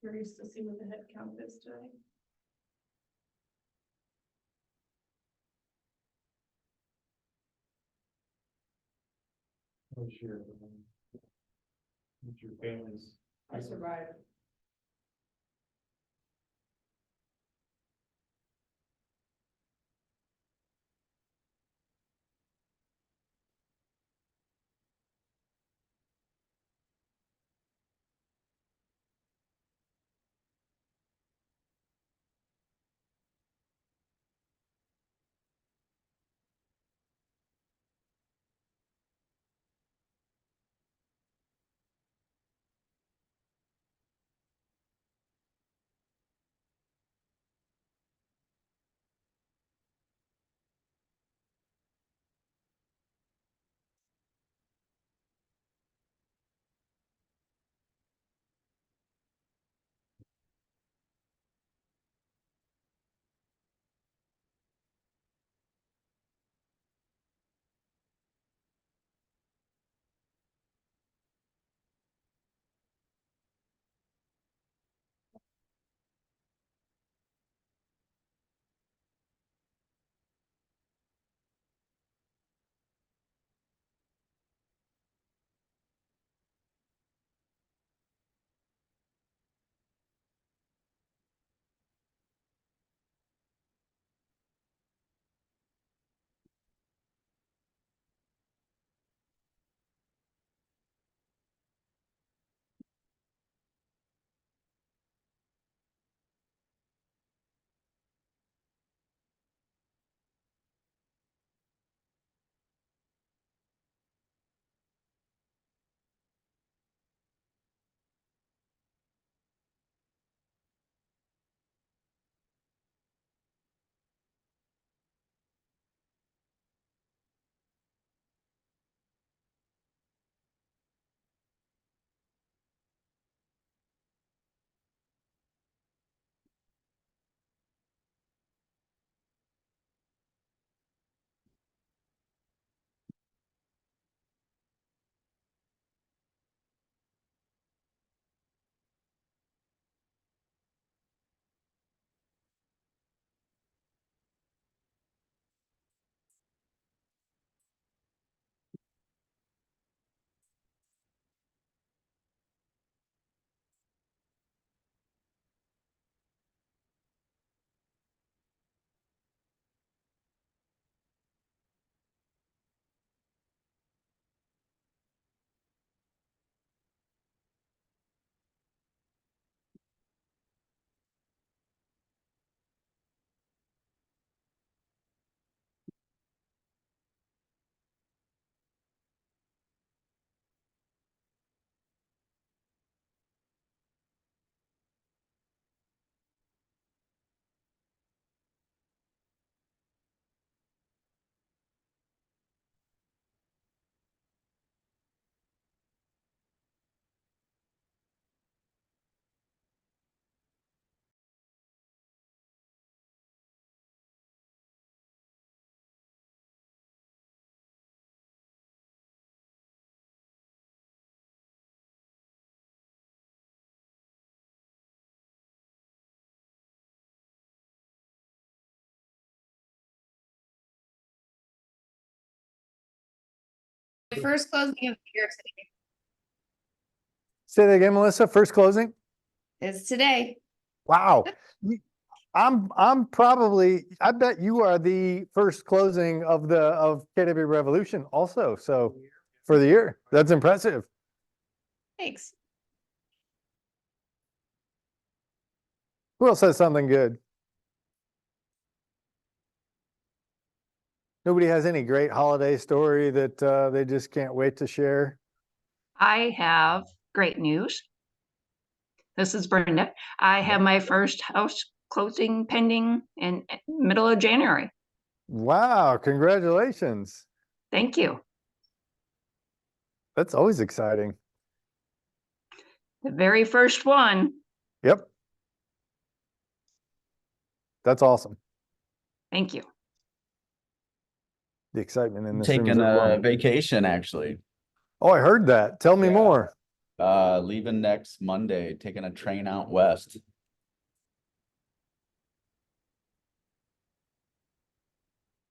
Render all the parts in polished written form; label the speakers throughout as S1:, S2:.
S1: Curious to see what the head count is today.
S2: What's your family's?
S1: I survived.
S3: First closing of the year
S4: Say that again, Melissa. First closing?
S3: is today.
S4: Wow. I'm probably, I bet you are the first closing of KW Revolution also. So for the year, that's impressive.
S3: Thanks.
S4: Who else has something good? Nobody has any great holiday story that they just can't wait to share?
S5: I have great news. This is Brenda. I have my first house closing pending in middle of January.
S4: Wow, congratulations.
S5: Thank you.
S4: That's always exciting.
S5: The very first one.
S4: Yep. That's awesome.
S5: Thank you.
S4: The excitement in this room is
S6: Taking a
S4: overwhelming.
S6: vacation, actually.
S4: Oh, I heard that. Tell me
S6: Yeah.
S4: more.
S2: Leaving next Monday, taking a train out west.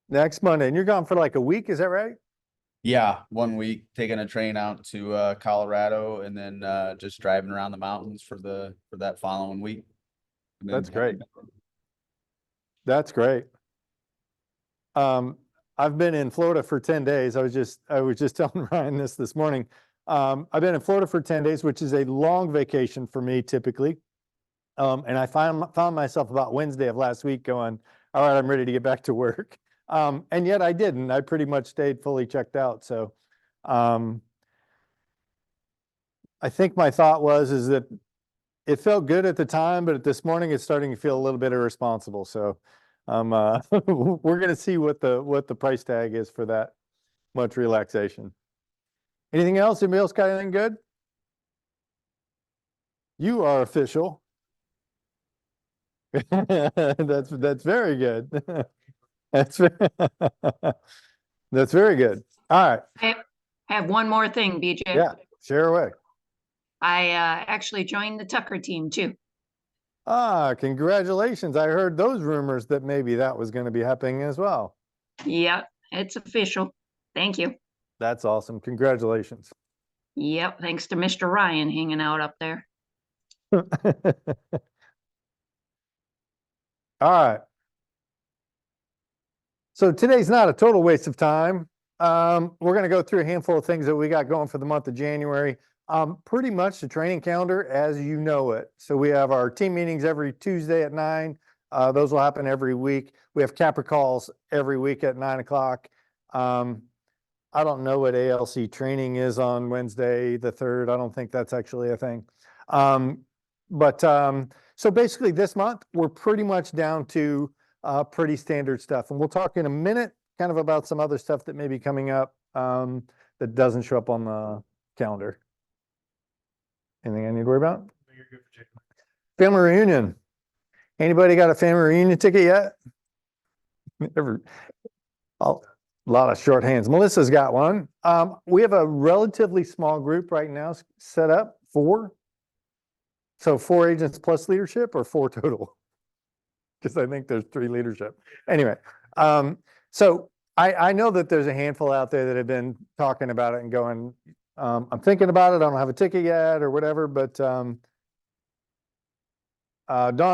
S4: Next Monday, and you're gone for like a week, is that right?
S2: Yeah, 1 week, taking a train out to Colorado and then just driving around the mountains for that following week. And then
S4: That's great. That's great. I've been in Florida for 10 days. I was just telling Ryan this morning. I've been in Florida for 10 days, which is a long vacation for me typically. And I found myself about Wednesday of last week going, all right, I'm ready to get back to work. And yet I didn't. I pretty much stayed fully checked out. So, I think my thought is that it felt good at the time, but this morning it's starting to feel a little bit irresponsible. So, we're going to see what the price tag is for that much relaxation. Anything else? Anybody else got anything good? You are official. That's very good. That's that's very good. All right.
S5: I have one more thing, BJ.
S4: Yeah, share away.
S5: I actually joined the Tucker team too.
S4: Ah, congratulations. I heard those rumors that maybe that was going to be happening as well.
S5: Yep, it's official. Thank you.
S4: That's awesome. Congratulations.
S5: Yep, thanks to Mr. Ryan hanging out up there.
S4: All right. So today's not a total waste of time. We're going to go through a handful of things that we got going for the month of January. Pretty much the training calendar as you know it. So we have our team meetings every Tuesday at 9. Those will happen every week. We have Capra calls every week at 9 o'clock. I don't know what ALC training is on Wednesday, the 3rd. I don't think that's actually a thing. So basically this month, we're pretty much down to pretty standard stuff. And we'll talk in a minute kind of about some other stuff that may be coming up that doesn't show up on the calendar. Anything I need to worry about? Family reunion. Anybody got a family reunion ticket yet? A lot of short hands. Melissa's got one. We have a relatively small group right now set up, 4. So 4 agents plus leadership or 4 total? Because I think there's 3 leadership. Anyway, so I know that there's a handful out there that have been talking about it and going, I'm thinking about it. I don't have a ticket yet or whatever, but Dawn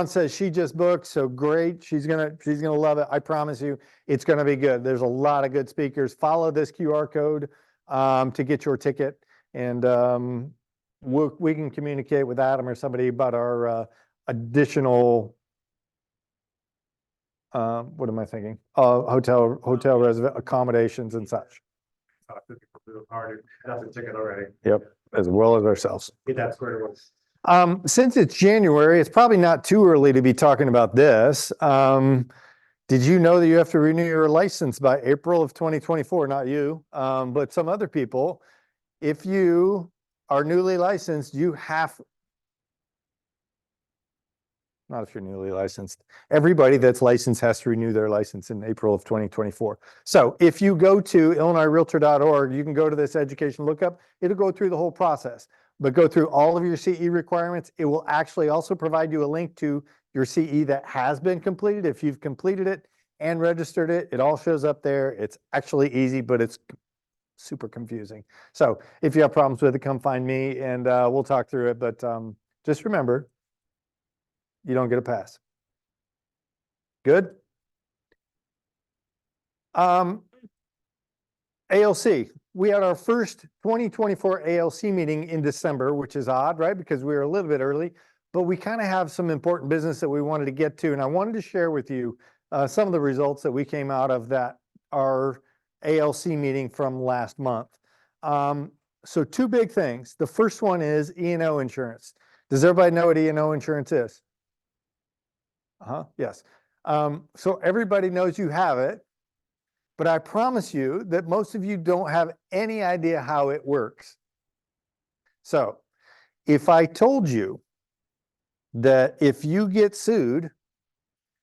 S4: says she just booked, so great. She's gonna love it. I promise you, it's gonna be good. There's a lot of good speakers. Follow this QR code to get your ticket, and we can communicate with Adam or somebody about our additional. What am I thinking? Hotel reservation accommodations and such.
S6: Got the ticket already.
S4: Yep, as well as ourselves.
S6: Get that squared away.
S4: Since it's January, it's probably not too early to be talking about this. Did you know that you have to renew your license by April of 2024? Not you, but some other people. If you are newly licensed, you have, not if you're newly licensed, everybody that's licensed has to renew their license in April of 2024. So if you go to IllinoisRealtor.org, you can go to this education lookup. It'll go through the whole process, but go through all of your CE requirements. It will actually also provide you a link to your CE that has been completed. If you've completed it and registered it, it all shows up there. It's actually easy, but it's super confusing. So if you have problems with it, come find me and we'll talk through it. But just remember, you don't get a pass. Good? ALC. We had our first 2024 ALC meeting in December, which is odd, right? Because we were a little bit early, but we kind of have some important business that we wanted to get to. And I wanted to share with you some of the results that we came out of our ALC meeting from last month. So 2 big things. The first one is E&O insurance. Does everybody know what E&O insurance is? Yes. So everybody knows you have it, but I promise you that most of you don't have any idea how it works. So if I told you that if you get sued,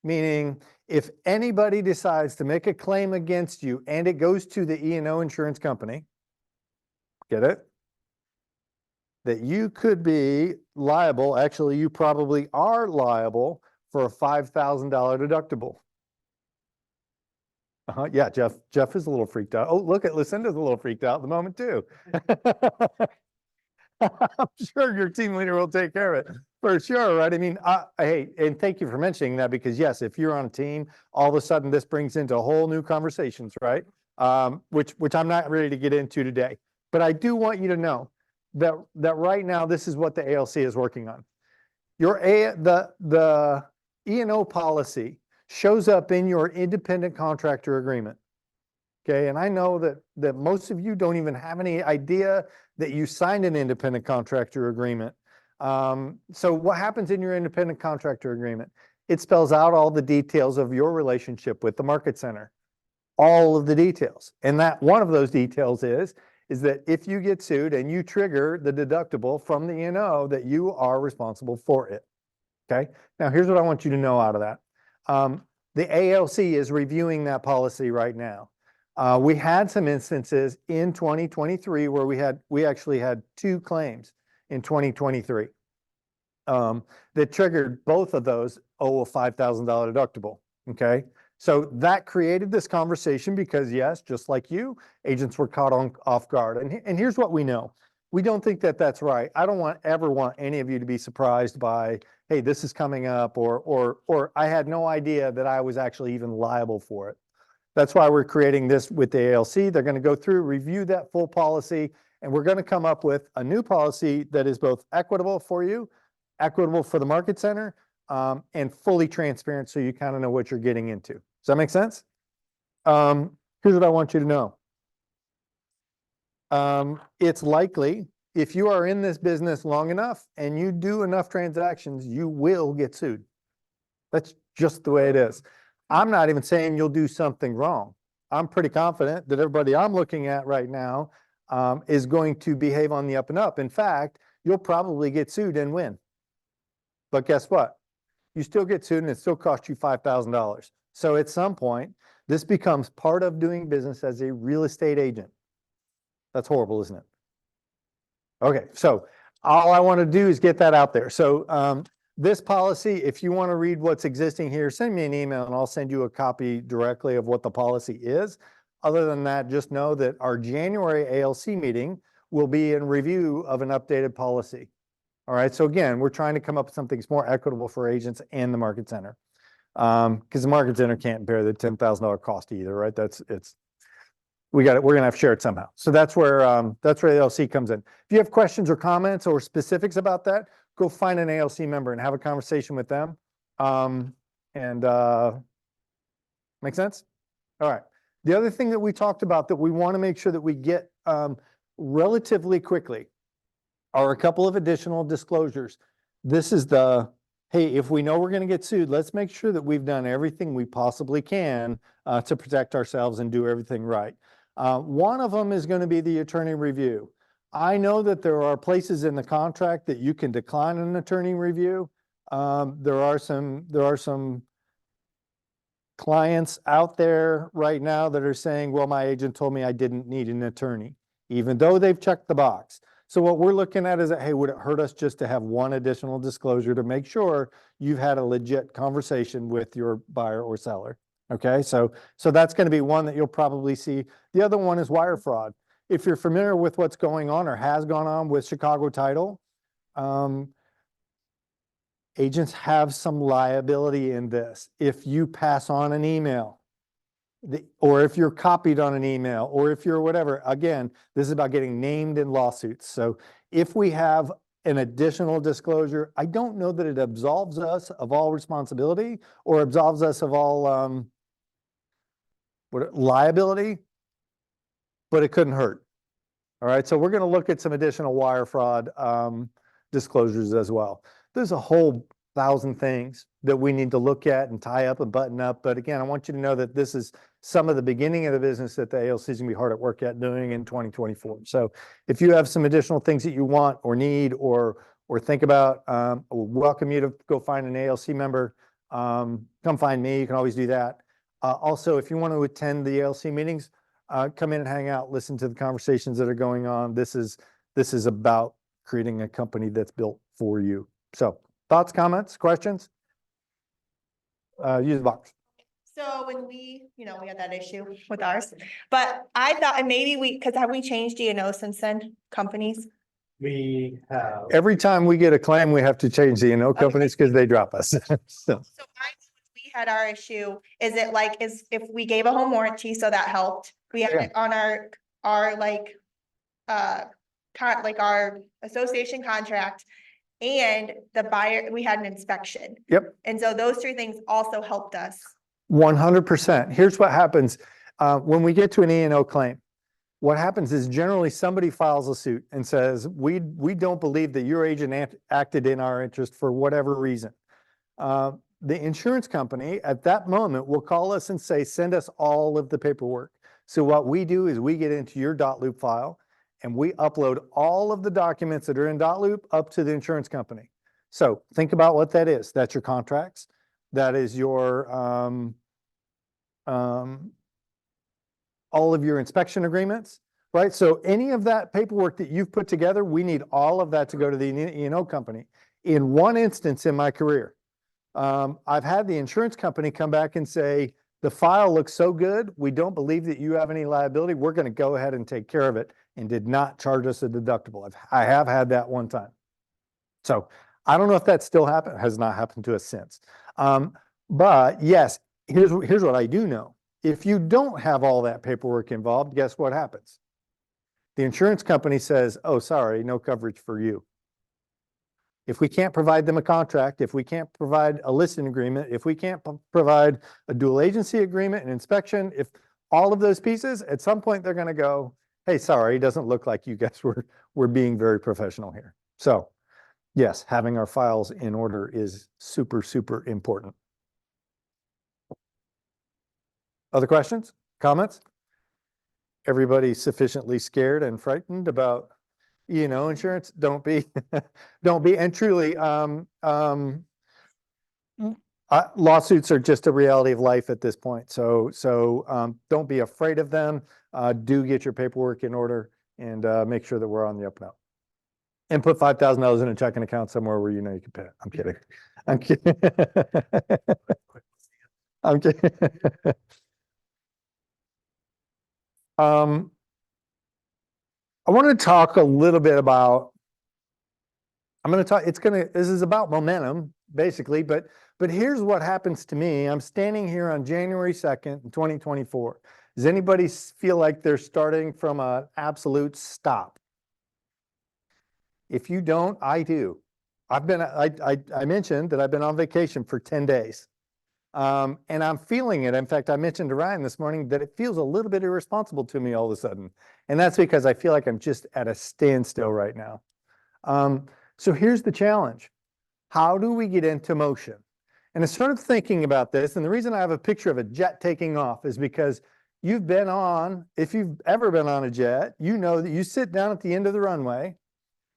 S4: meaning if anybody decides to make a claim against you and it goes to the E&O insurance company, get it? that you could be liable, actually, you probably are liable for a $5,000 deductible. Yeah, Jeff is a little freaked out. Oh, look at Lucinda's a little freaked out at the moment too. I'm sure your team leader will take care of it for sure, right? I mean, hey, and thank you for mentioning that, because yes, if you're on a team, all of a sudden this brings into a whole new conversations, right? Which I'm not ready to get into today, but I do want you to know that right now, this is what the ALC is working on. The E&O policy shows up in your independent contractor agreement. Okay, and I know that most of you don't even have any idea that you signed an independent contractor agreement. So what happens in your independent contractor agreement? It spells out all the details of your relationship with the market center, all of the details. And that one of those details is that if you get sued and you trigger the deductible from the E&O, that you are responsible for it. Okay, now here's what I want you to know out of that. The ALC is reviewing that policy right now. We had some instances in 2023 where we actually had 2 claims in 2023 that triggered both of those a $5,000 deductible. Okay, so that created this conversation because yes, just like you, agents were caught off guard. And here's what we know. We don't think that that's right. I don't ever want any of you to be surprised by, hey, this is coming up, or I had no idea that I was actually even liable for it. That's why we're creating this with the ALC. They're going to go through, review that full policy, and we're going to come up with a new policy that is both equitable for you, equitable for the market center, and fully transparent so you kind of know what you're getting into. Does that make sense? Here's what I want you to know. It's likely if you are in this business long enough and you do enough transactions, you will get sued. That's just the way it is. I'm not even saying you'll do something wrong. I'm pretty confident that everybody I'm looking at right now is going to behave on the up and up. In fact, you'll probably get sued and win. But guess what? You still get sued and it still costs you $5,000. So at some point, this becomes part of doing business as a real estate agent. That's horrible, isn't it? Okay, so all I want to do is get that out there. So this policy, if you want to read what's existing here, send me an email and I'll send you a copy directly of what the policy is. Other than that, just know that our January ALC meeting will be in review of an updated policy. All right, so again, we're trying to come up with something that's more equitable for agents and the market center. Because the market center can't bear the $10,000 cost either, right? We're gonna have to share it somehow. So that's where the ALC comes in. If you have questions or comments or specifics about that, go find an ALC member and have a conversation with them. Make sense? All right. The other thing that we talked about that we want to make sure that we get relatively quickly are a couple of additional disclosures. This is hey, if we know we're going to get sued, let's make sure that we've done everything we possibly can to protect ourselves and do everything right. One of them is going to be the attorney review. I know that there are places in the contract that you can decline an attorney review. There are some clients out there right now that are saying, well, my agent told me I didn't need an attorney, even though they've checked the box. So what we're looking at is that, hey, would it hurt us just to have one additional disclosure to make sure you've had a legit conversation with your buyer or seller? Okay, so that's going to be one that you'll probably see. The other one is wire fraud. If you're familiar with what's going on or has gone on with Chicago Title, agents have some liability in this. If you pass on an email, or if you're copied on an email, or if you're whatever, again, this is about getting named in lawsuits. So if we have an additional disclosure, I don't know that it absolves us of all responsibility or absolves us of all liability, but it couldn't hurt. All right, so we're going to look at some additional wire fraud disclosures as well. There's a whole 1,000 things that we need to look at and tie up and button up. But again, I want you to know that this is some of the beginning of the business that the ALC is going to be hard at work at doing in 2024. So if you have some additional things that you want or need or think about, I would welcome you to go find an ALC member. Come find me. You can always do that. Also, if you want to attend the ALC meetings, come in and hang out, listen to the conversations that are going on. This is about creating a company that's built for you. So thoughts, comments, questions? Use the box.
S6: So when we had that issue with ours, but I thought, and maybe because have we changed D&O since then, companies?
S7: We have.
S4: Every time we get a claim, we have to change the E&O companies because they drop us. So,
S6: So we had our issue, is it like, if we gave a home warranty, so that helped, we had
S4: Yeah.
S6: it on our like, our association contract. And the buyer, we had an inspection.
S4: Yep.
S6: And so those three things also helped us.
S4: 100%. Here's what happens when we get to an E&O claim. What happens is generally somebody files a suit and says, we don't believe that your agent acted in our interest for whatever reason. The insurance company at that moment will call us and say, send us all of the paperwork. So what we do is we get into your .loop file and we upload all of the documents that are in .loop up to the insurance company. So think about what that is. That's your contracts. That is your all of your inspection agreements, right? So any of that paperwork that you've put together, we need all of that to go to the E&O company. In one instance in my career, I've had the insurance company come back and say, the file looks so good, we don't believe that you have any liability. We're going to go ahead and take care of it, and did not charge us a deductible. I have had that one time. So I don't know if that still has not happened to us since. But yes, here's what I do know. If you don't have all that paperwork involved, guess what happens? The insurance company says, oh, sorry, no coverage for you. If we can't provide them a contract, if we can't provide a listing agreement, if we can't provide a dual agency agreement, an inspection, if all of those pieces, at some point they're going to go, hey, sorry, it doesn't look like you guys were being very professional here. So yes, having our files in order is super, super important. Other questions, comments? Everybody sufficiently scared and frightened about insurance? Don't be, don't be. And truly, lawsuits are just a reality of life at this point. So don't be afraid of them. Do get your paperwork in order and make sure that we're on the up and up. And put $5,000 in a checking account somewhere where you know you can pay it. I'm kidding. I'm kidding. I'm kidding. I want to talk a little bit about, this is about momentum basically, but here's what happens to me. I'm standing here on January 2nd, 2024. Does anybody feel like they're starting from an absolute stop? If you don't, I do. I mentioned that I've been on vacation for 10 days. And I'm feeling it. In fact, I mentioned to Ryan this morning that it feels a little bit irresponsible to me all of a sudden. And that's because I feel like I'm just at a standstill right now. So here's the challenge. How do we get into motion? And I started thinking about this. And the reason I have a picture of a jet taking off is because if you've ever been on a jet, you know that you sit down at the end of the runway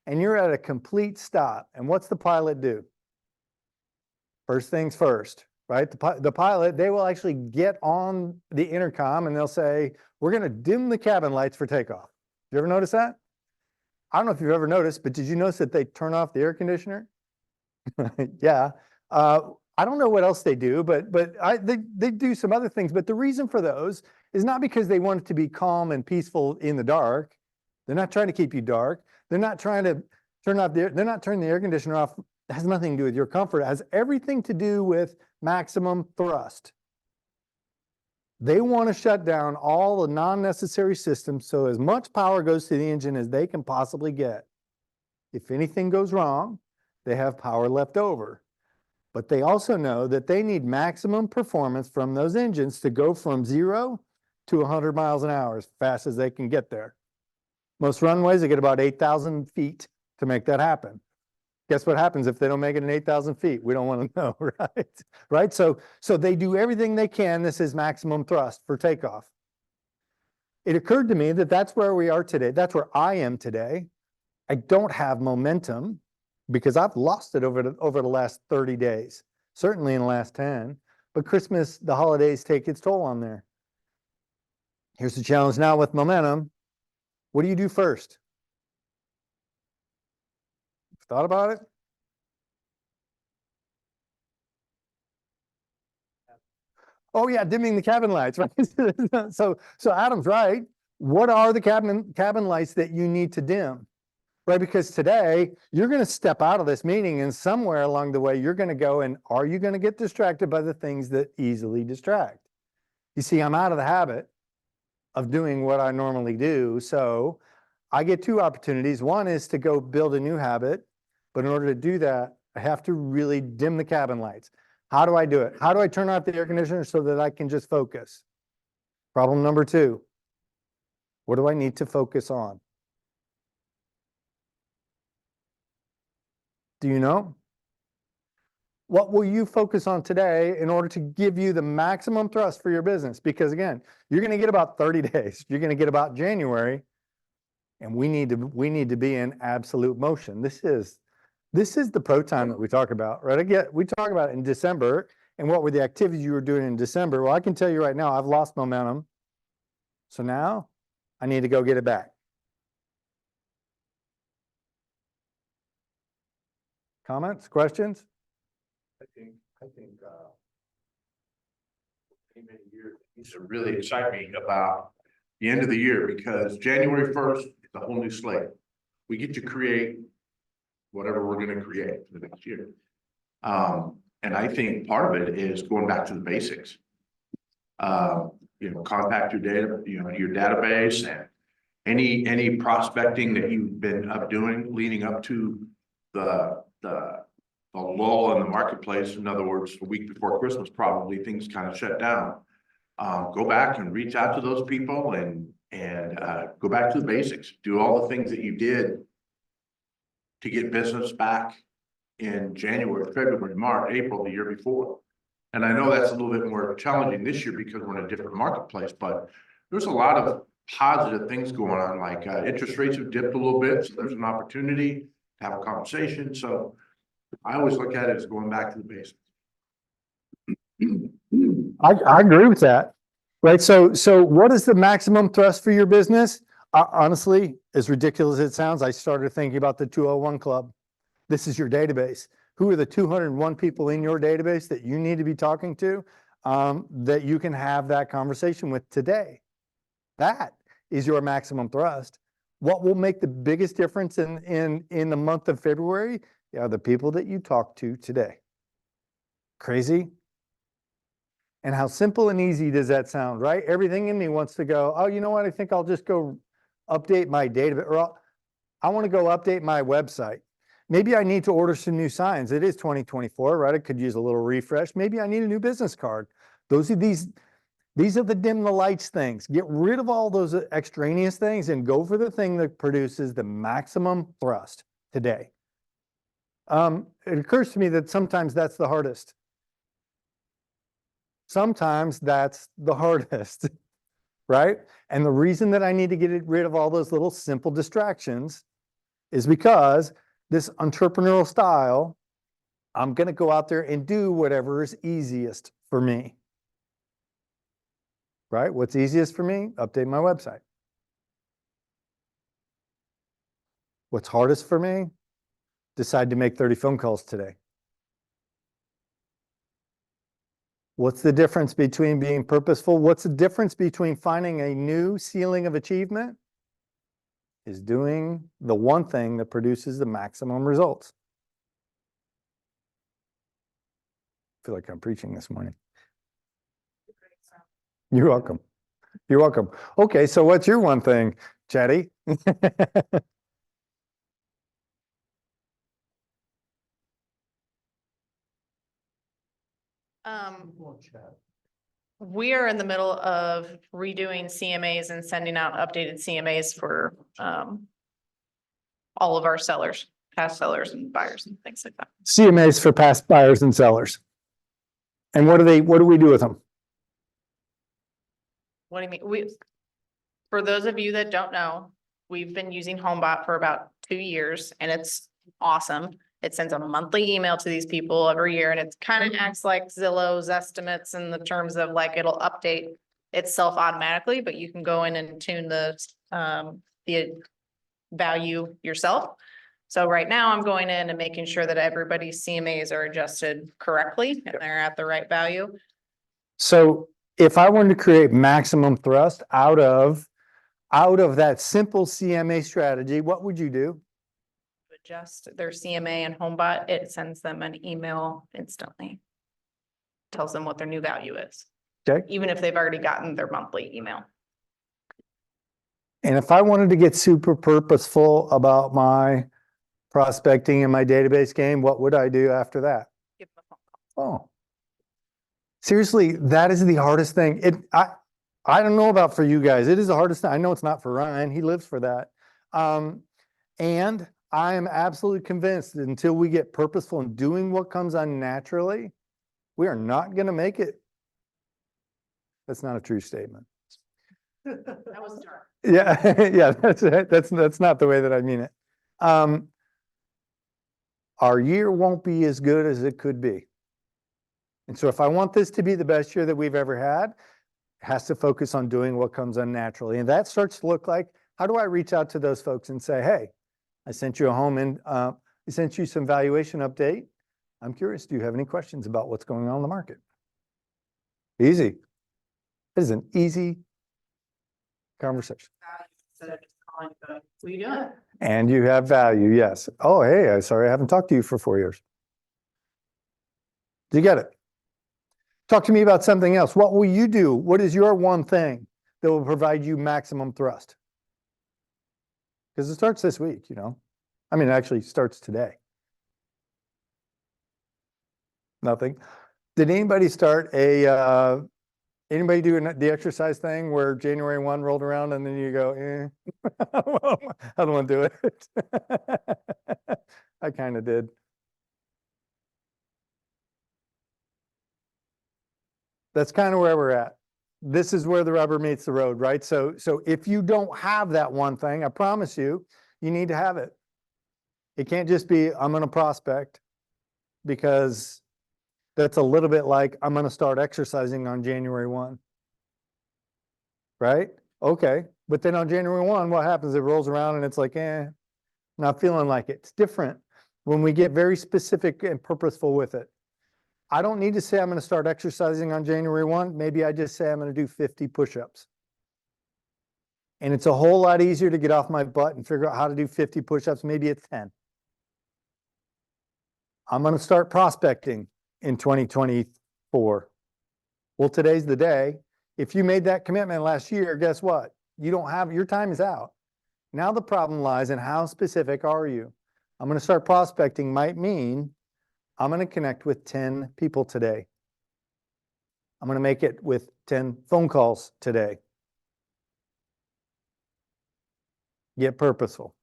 S4: and you're at a complete stop. And what's the pilot do? First things first. Right? The pilot, they will actually get on the intercom and they'll say, we're going to dim the cabin lights for takeoff. You ever notice that? I don't know if you've ever noticed, but did you notice that they turn off the air conditioner? Yeah. I don't know what else they do, but they do some other things. But the reason for those is not because they want it to be calm and peaceful in the dark. They're not trying to keep you dark. They're not trying to they're not turning the air conditioner off. It has nothing to do with your comfort. It has everything to do with maximum thrust. They want to shut down all the non-necessary systems so as much power goes to the engine as they can possibly get. If anything goes wrong, they have power left over. But they also know that they need maximum performance from those engines to go from 0 to 100 miles an hour as fast as they can get there. Most runways, they get about 8,000 feet to make that happen. Guess what happens if they don't make it in 8,000 feet? We don't want to know, right? Right? So they do everything they can. This is maximum thrust for takeoff. It occurred to me that that's where we are today. That's where I am today. I don't have momentum because I've lost it over the last 30 days, certainly in the last 10. But Christmas, the holidays take its toll on there. Here's the challenge now with momentum. What do you do first? Thought about it? Oh yeah, dimming the cabin lights, right? So Adam's right. What are the cabin lights that you need to dim? Right, because today you're going to step out of this meeting and somewhere along the way, you're going to go and are you going to get distracted by the things that easily distract? You see, I'm out of the habit of doing what I normally do. So I get two opportunities. One is to go build a new habit, but in order to do that, I have to really dim the cabin lights. How do I do it? How do I turn off the air conditioner so that I can just focus? Problem number two, what do I need to focus on? Do you know? What will you focus on today in order to give you the maximum thrust for your business? Because again, you're going to get about 30 days. You're going to get about January, and we need to be in absolute motion. This is the pro time that we talk about, right? We talk about it in December, and what were the activities you were doing in December? Well, I can tell you right now, I've lost momentum. So now I need to go get it back. Comments, questions?
S8: I think, many years, it used to really excite me about the end of the year because January 1st is a whole new slate. We get to create whatever we're going to create for the next year. And I think part of it is going back to the basics. Contact your data, your database and any prospecting that you've been doing leading up to the lull in the marketplace. In other words, a week before Christmas, probably things kind of shut down. Go back and reach out to those people and go back to the basics. Do all the things that you did to get business back in January, February, March, April, the year before. And I know that's a little bit more challenging this year because we're in a different marketplace, but there's a lot of positive things going on, like interest rates have dipped a little bit. So there's an opportunity to have a conversation. So I always look at it as going back to the basics.
S4: I agree with that. Right. So what is the maximum thrust for your business? Honestly, as ridiculous as it sounds, I started thinking about the 201 Club. This is your database. Who are the 201 people in your database that you need to be talking to that you can have that conversation with today? That is your maximum thrust. What will make the biggest difference in the month of February are the people that you talk to today. Crazy? And how simple and easy does that sound, right? Everything in me wants to go, oh, you know what? I think I'll just go update my database, or I want to go update my website. Maybe I need to order some new signs. It is 2024, right? I could use a little refresh. Maybe I need a new business card. These are the dim the lights things. Get rid of all those extraneous things and go for the thing that produces the maximum thrust today. It occurs to me that sometimes that's the hardest. Sometimes that's the hardest, right? And the reason that I need to get rid of all those little simple distractions is because this entrepreneurial style, I'm going to go out there and do whatever is easiest for me. Right? What's easiest for me? Update my website. What's hardest for me? Decide to make 30 phone calls today. What's the difference between being purposeful? What's the difference between finding a new ceiling of achievement? Is doing the one thing that produces the maximum results. I feel like I'm preaching this morning. You're welcome. You're welcome. Okay, so what's your one thing, Chatty?
S1: We are in the middle of redoing CMAs and sending out updated CMAs for all of our sellers, past sellers and buyers and things like that.
S4: CMAs for past buyers and sellers. And what do we do with them?
S1: What do you mean? For those of you that don't know, we've been using HomeBot for about 2 years and it's awesome. It sends a monthly email to these people every year and it kind of acts like Zillow's estimates in the terms of like it'll update itself automatically, but you can go in and tune the value yourself. So right now I'm going in and making sure that everybody's CMAs are adjusted correctly and they're at the right value.
S4: So if I wanted to create maximum thrust out of that simple CMA strategy, what would you do?
S1: Adjust their CMA and HomeBot, it sends them an email instantly. Tells them what their new value is,
S4: Okay.
S1: even if they've already gotten their monthly email.
S4: And if I wanted to get super purposeful about my prospecting and my database game, what would I do after that?
S1: Give them a phone call.
S4: Oh. Seriously, that is the hardest thing. I don't know about for you guys. It is the hardest thing. I know it's not for Ryan. He lives for that. And I am absolutely convinced that until we get purposeful in doing what comes on naturally, we are not going to make it. That's not a true statement.
S1: That was dark.
S4: Yeah, yeah, that's not the way that I mean it. Our year won't be as good as it could be. And so if I want this to be the best year that we've ever had, it has to focus on doing what comes unnaturally. And that starts to look like, how do I reach out to those folks and say, hey, I sent you a home and I sent you some valuation update. I'm curious, do you have any questions about what's going on in the market? Easy. It is an easy conversation.
S1: Instead of just calling, going, what are you doing?
S4: And you have value, yes. Oh, hey, I'm sorry, I haven't talked to you for 4 years. Do you get it? Talk to me about something else. What will you do? What is your one thing that will provide you maximum thrust? Because it starts this week, you know? I mean, it actually starts today. Nothing. Did anybody start anybody do the exercise thing where January 1 rolled around and then you go, well, I don't want to do it. I kind of did. That's kind of where we're at. This is where the rubber meets the road, right? So if you don't have that one thing, I promise you, you need to have it. It can't just be, I'm going to prospect, because that's a little bit like, I'm going to start exercising on January 1. Right? Okay. But then on January 1, what happens? It rolls around and it's like, not feeling like it. It's different when we get very specific and purposeful with it. I don't need to say I'm going to start exercising on January 1. Maybe I just say I'm going to do 50 push-ups. And it's a whole lot easier to get off my butt and figure out how to do 50 push-ups. Maybe it's 10. I'm going to start prospecting in 2024. Well, today's the day. If you made that commitment last year, guess what? You don't have, your time is out. Now the problem lies in how specific are you? I'm going to start prospecting might mean I'm going to connect with 10 people today. I'm going to make it with 10 phone calls today. Get purposeful.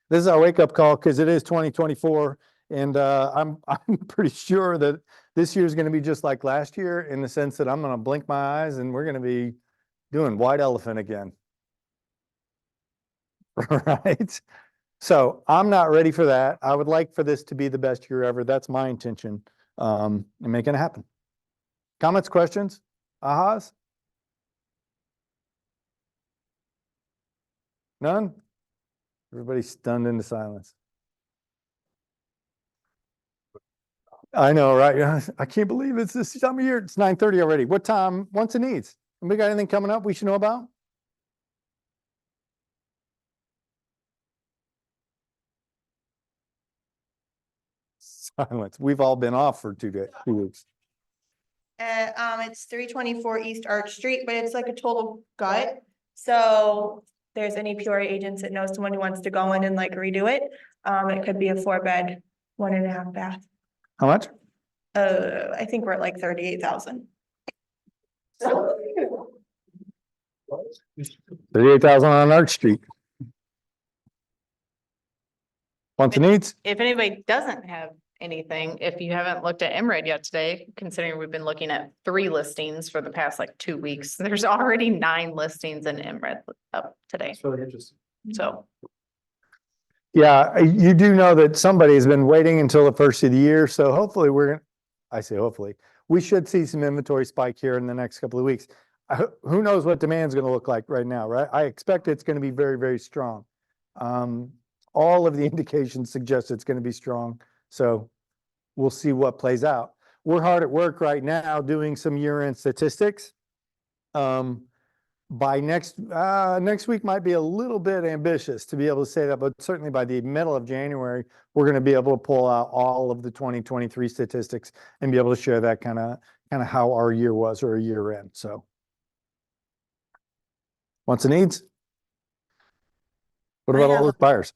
S4: This is our wake-up call because it is 2024, and I'm pretty sure that this year is going to be just like last year in the sense that I'm going to blink my eyes and we're going to be doing white elephant again. Right? So I'm not ready for that. I would like for this to be the best year ever. That's my intention, and making it happen. Comments, questions, ahas? None? Everybody's stunned into silence. I know, right? I can't believe it's this time of year. It's 9:30 already. What time? Wants and needs. We got anything coming up we should know about? Silence. We've all been off for 2 weeks.
S6: It's 324 East Arch Street, but it's like a total gut. So there's any Peoria agents that knows someone who wants to go in and like redo it. It could be a 4-bed, 1.5 bath.
S4: How much?
S6: I think we're at like 38,000.
S4: 38,000 on Arch Street. Wants and needs?
S1: If anybody doesn't have anything, if you haven't looked at MRED yet today, considering we've been looking at 3 listings for the past like 2 weeks, there's already 9 listings in MRED up today.
S7: It's really interesting.
S1: So
S4: Yeah, you do know that somebody has been waiting until the first of the year, so hopefully I say hopefully, we should see some inventory spike here in the next couple of weeks. Who knows what demand's gonna look like right now, right? I expect it's gonna be very, very strong. all of the indications suggest it's going to be strong. So we'll see what plays out. We're hard at work right now doing some year-end statistics. By next week might be a little bit ambitious to be able to say that, but certainly by the middle of January, we're going to be able to pull out all of the 2023 statistics and be able to share that kind of how our year was or a year end. So wants and needs. What
S9: I
S4: about all
S9: have
S4: those buyers?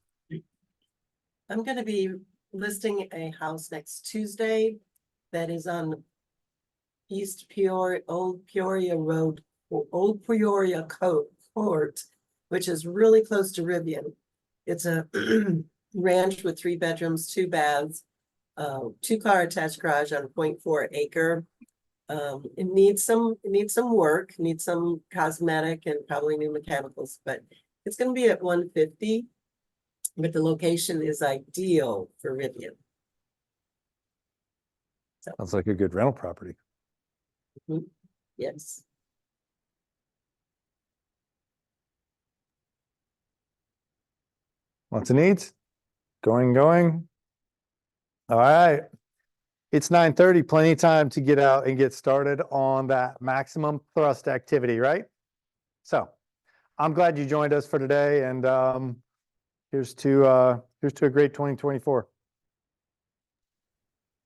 S9: I'm gonna be listing a house next Tuesday that is on East Peoria, Old Peoria Road, or Old Peoria Court, which is really close to Rivian. It's a ranch with 3 bedrooms, 2 baths, 2-car attached garage on 0.4 acre. It needs some work, needs some cosmetic and probably new mechanicals, but it's gonna be at 150. But the location is ideal for Rivian.
S4: Sounds like a good rental property.
S9: Yes.
S4: Wants and needs? Going. All right. It's 9:30, plenty of time to get out and get started on that maximum thrust activity, right? So I'm glad you joined us for today, and here's to a great 2024.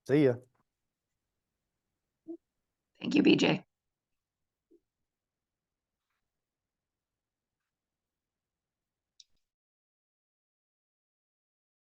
S4: See ya.
S5: Thank you, BJ.